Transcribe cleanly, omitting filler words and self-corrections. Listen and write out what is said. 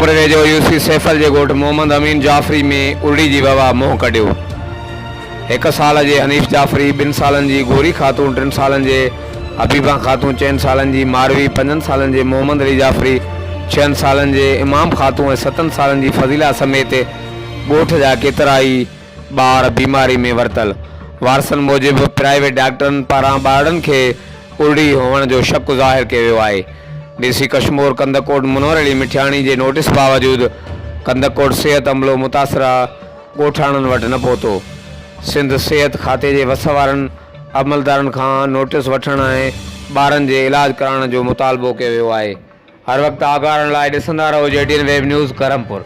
करमपुर वेझो यूसी सैफल के ॻोठ मोहम्मद अमीन जाफ़री में उरड़ी की वबा मुंह कढियो। 1 साल के हनीफ़ जाफ़री, 2 सालन की गोरी खातून, 3 सालन के हबीबा खातून, 4 सालन की मारवी, 5 सालन के मोहम्मद अली जाफ़री, 6 सालन के इमाम खातून और 7 सालन की फज़ीला समेत ॻोठ जा केतरा ई ॿार बीमारी में वरतल। वारसन मूजिब प्राइवेट डॉक्टरन पारां ॿारनि के उरड़ी होने जो शक ज़ाहिर किया वियो आहे। डीसी कश्मीर कंदकोट मुनवर अली मिठियाणी के नोटिस बावजूद कंदकोट सेहत अमलो मुतासरा ॻोठाणनि वटि न पहुतो। सिंध सेहत खाते के वसवारनि अमलदारनि खां नोटिस वठण ऐं ॿारनि जे इलाज कराइण जो मुतालबो किया वियो आहे। हर वक्त आगाह रहण लाइ ॾिसंदा रहो JTN वेब न्यूज़ करमपुर।